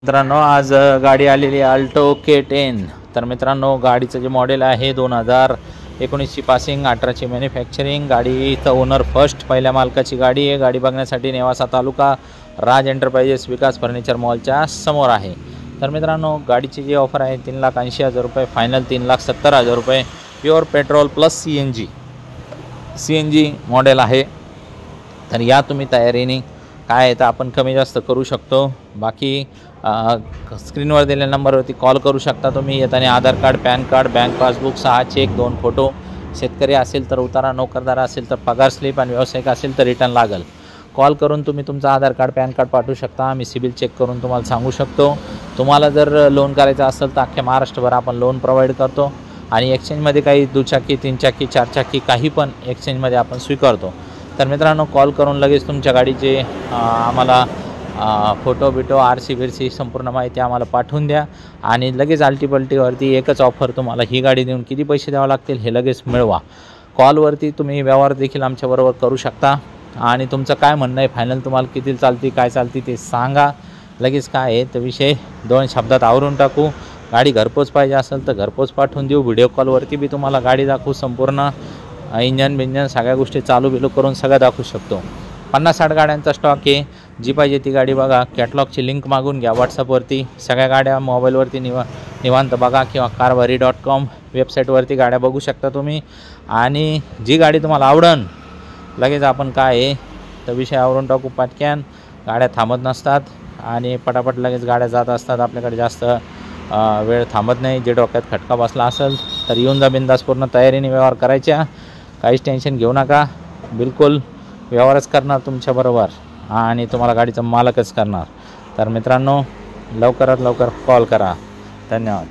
मित्रांनो आज गाडी आलेली अल्टो K10। तर मित्रांनो गाडीचं जे मॉडेल आहे 2019ची पासिंग, 18ची मॅन्युफॅक्चरिंग। गाडीचा ओनर फर्स्ट, पहिल्या मालकाची गाडी आहे। गाडी बघण्यासाठी नेवासा तालुका राज एंटरप्राइजेस विकास फर्निचर मॉलच्या समोर आहे। तर मित्रांनो गाडीची जी ऑफर आहे 3,80,000 रुपये, फायनल 3,70,000 रुपये। Pure petrol plus CNG model आहे। तर या तुम्ही तयारीने काय आहे तर आपण कमी जास्त करू शकतो। बाकी स्क्रीनवर दिलेल्या नंबरवरती कॉल करू शकता तुम्ही। येताना Aadhaar card, PAN card, bank passbook, 6 cheque, 2 photo. शेतकरी असेल तर उतारा, नोकरदार असेल तर पगार स्लिप आणि व्यावसायिक असेल तर रिटर्न लागेल। कॉल करून तुम्ही तुमचं आधार कार्ड, पॅन कार्ड पाठवू शकता। आम्ही सिबिल चेक करून तुम्हाला सांगू शकतो। तुम्हाला जर लोन करायचं असेल तर अख्ख्या महाराष्ट्रभर आपण लोन प्रोव्हाइड करतो आणि एक्सचेंजमध्ये काही दुचाकी, 3 चाकी, 4 चाकी काही पण एक्सचेंजमध्ये आपण स्वीकारतो। तर मित्रांनो कॉल करून लगेच तुमच्या गाडीचे आम्हाला फोटो बिटो, RC संपूर्ण माहिती आम्हाला पाठवून द्या आणि लगेच अल्टीपल्टीवरती एकच ऑफर, तुम्हाला ही गाडी देऊन किती पैसे द्यावे लागतील हे लगेच मिळवा। कॉलवरती तुम्ही व्यवहार देखील आमच्याबरोबर करू शकता आणि तुमचं काय म्हणणं आहे, फायनल तुम्हाला किती चालती, काय चालती ते सांगा। लगेच काय आहे तर विषय 2 शब्दात आवरून टाकू। गाडी घरपोच पाहिजे असेल तर घरपोच पाठवून देऊ। व्हिडिओ कॉलवरती बी तुम्हाला गाडी दाखवू, संपूर्ण इंजन सगळ्या गोष्टी चालू बिलू करून सगळं दाखवू शकतो। 50-60 गाड्यांचा स्टॉक आहे। जी पाहिजे ती गाडी बघा। कॅटलॉगची लिंक मागून घ्या व्हॉट्सअपवरती। सगळ्या गाड्या मोबाईलवरती निवांत बघा किंवा कारभारी.com वेबसाईटवरती गाड्या बघू शकता तुम्ही। आणि जी गाडी तुम्हाला आवडन लगेच आपण काय आहे तर विषय आवरून टाकू पटक्यान। गाड्या थांबत नसतात आणि पटापट लगेच गाड्या जात असतात। आपल्याकडे जास्त वेळ थांबत नाही। जे डोक्यात खटका बसला असेल तर येऊन जा बिंदास, पूर्ण तयारीने व्यवहार करायच्या। काहीच टेन्शन घेऊ नका, बिलकुल व्यवहारच करणार तुमच्याबरोबर आणि तुम्हाला गाडीचा मालकच करणार। तर मित्रांनो लवकरात लवकर कॉल करा। धन्यवाद।